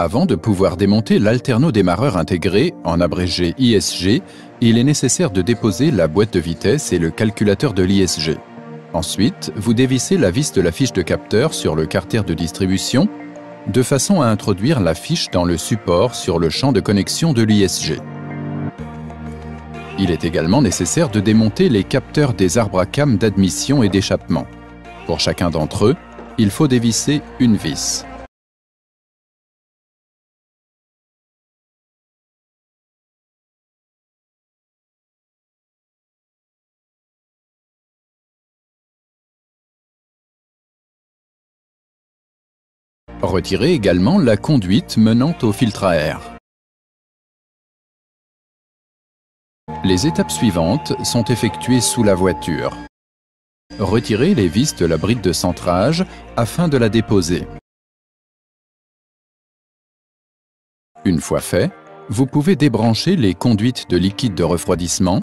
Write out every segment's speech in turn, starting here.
Avant de pouvoir démonter l'alternodémarreur intégré, en abrégé ISG, il est nécessaire de déposer la boîte de vitesse et le calculateur de l'ISG. Ensuite, vous dévissez la vis de la fiche de capteur sur le carter de distribution, de façon à introduire la fiche dans le support sur le champ de connexion de l'ISG. Il est également nécessaire de démonter les capteurs des arbres à cames d'admission et d'échappement. Pour chacun d'entre eux, il faut dévisser une vis. Retirez également la conduite menant au filtre à air. Les étapes suivantes sont effectuées sous la voiture. Retirez les vis de la bride de centrage afin de la déposer. Une fois fait, vous pouvez débrancher les conduites de liquide de refroidissement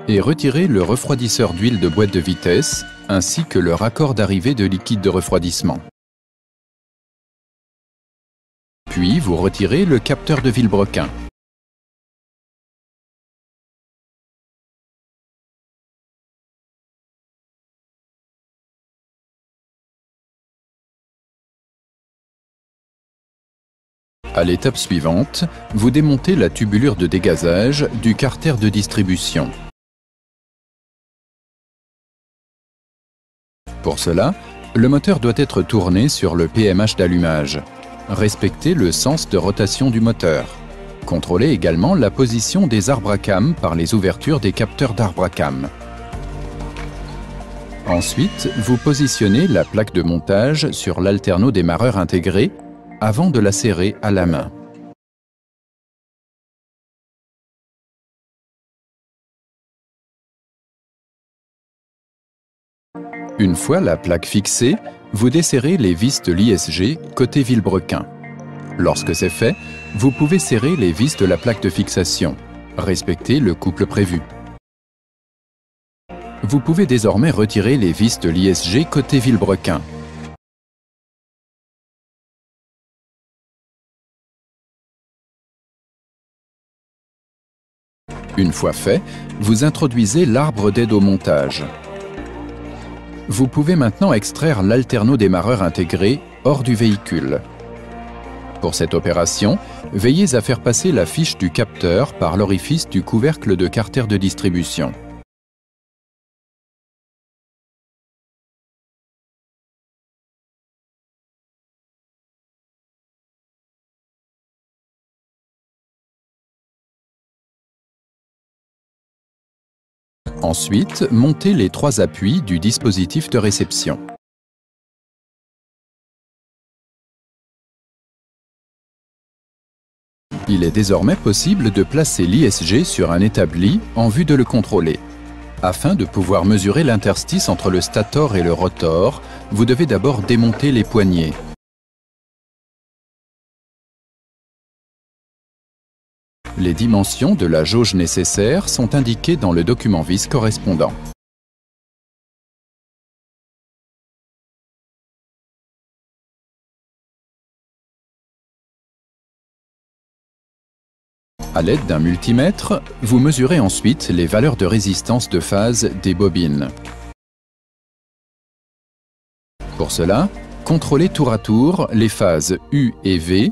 et retirer le refroidisseur d'huile de boîte de vitesse ainsi que le raccord d'arrivée de liquide de refroidissement. Puis vous retirez le capteur de vilebrequin. À l'étape suivante, vous démontez la tubulure de dégazage du carter de distribution. Pour cela, le moteur doit être tourné sur le PMH d'allumage. Respectez le sens de rotation du moteur. Contrôlez également la position des arbres à cames par les ouvertures des capteurs d'arbres à cames. Ensuite, vous positionnez la plaque de montage sur l'alternodémarreur intégré avant de la serrer à la main. Une fois la plaque fixée, vous desserrez les vis de l'ISG côté vilebrequin. Lorsque c'est fait, vous pouvez serrer les vis de la plaque de fixation. Respectez le couple prévu. Vous pouvez désormais retirer les vis de l'ISG côté vilebrequin. Une fois fait, vous introduisez l'arbre d'aide au montage. Vous pouvez maintenant extraire l'alternodémarreur intégré hors du véhicule. Pour cette opération, veillez à faire passer la fiche du capteur par l'orifice du couvercle de carter de distribution. Ensuite, montez les 3 appuis du dispositif de réception. Il est désormais possible de placer l'ISG sur un établi en vue de le contrôler. Afin de pouvoir mesurer l'interstice entre le stator et le rotor, vous devez d'abord démonter les poignées. Les dimensions de la jauge nécessaire sont indiquées dans le document vis correspondant. À l'aide d'un multimètre, vous mesurez ensuite les valeurs de résistance de phase des bobines. Pour cela, contrôlez tour à tour les phases U et V,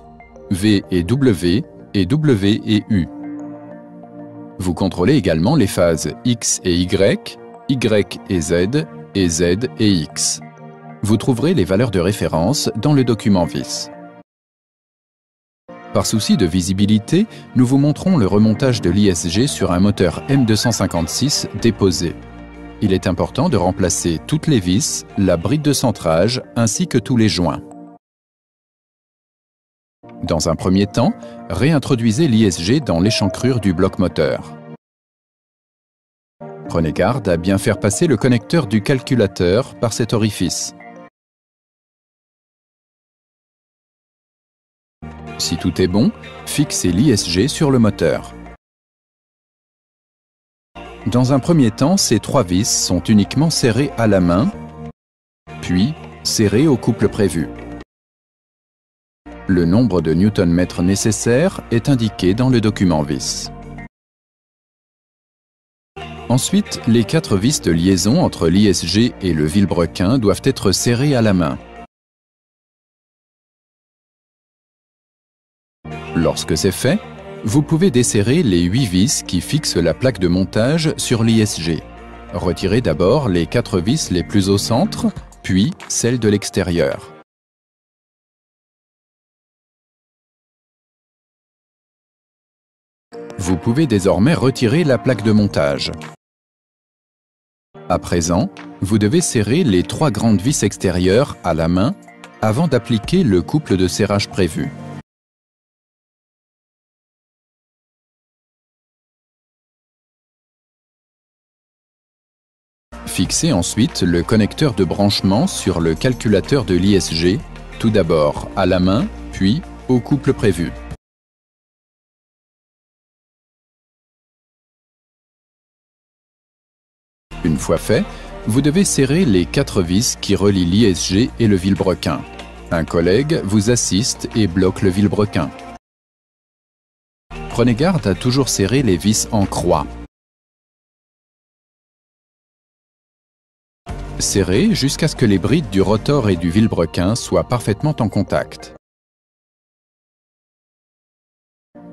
V et W et U. Vous contrôlez également les phases X et Y, Y et Z et X. Vous trouverez les valeurs de référence dans le document vis. Par souci de visibilité, nous vous montrons le remontage de l'ISG sur un moteur M256 déposé. Il est important de remplacer toutes les vis, la bride de centrage ainsi que tous les joints. Dans un premier temps, réintroduisez l'ISG dans l'échancrure du bloc moteur. Prenez garde à bien faire passer le connecteur du calculateur par cet orifice. Si tout est bon, fixez l'ISG sur le moteur. Dans un premier temps, ces 3 vis sont uniquement serrées à la main, puis serrées au couple prévu. Le nombre de newton-mètres nécessaire est indiqué dans le document vis. Ensuite, les 4 vis de liaison entre l'ISG et le vilebrequin doivent être serrées à la main. Lorsque c'est fait, vous pouvez desserrer les 8 vis qui fixent la plaque de montage sur l'ISG. Retirez d'abord les 4 vis les plus au centre, puis celles de l'extérieur. Vous pouvez désormais retirer la plaque de montage. À présent, vous devez serrer les 3 grandes vis extérieures à la main avant d'appliquer le couple de serrage prévu. Fixez ensuite le connecteur de branchement sur le calculateur de l'ISG, tout d'abord à la main, puis au couple prévu. Une fois fait, vous devez serrer les 4 vis qui relient l'ISG et le vilebrequin. Un collègue vous assiste et bloque le vilebrequin. Prenez garde à toujours serrer les vis en croix. Serrez jusqu'à ce que les brides du rotor et du vilebrequin soient parfaitement en contact.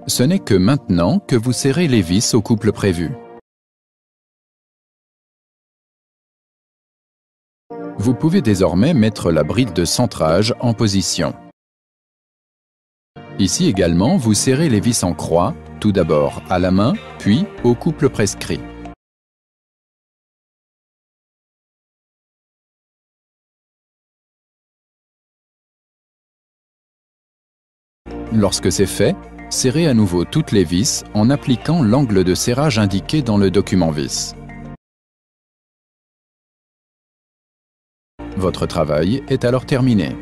Ce n'est que maintenant que vous serrez les vis au couple prévu. Vous pouvez désormais mettre la bride de centrage en position. Ici également, vous serrez les vis en croix, tout d'abord à la main, puis au couple prescrit. Lorsque c'est fait, serrez à nouveau toutes les vis en appliquant l'angle de serrage indiqué dans le document vis. Votre travail est alors terminé.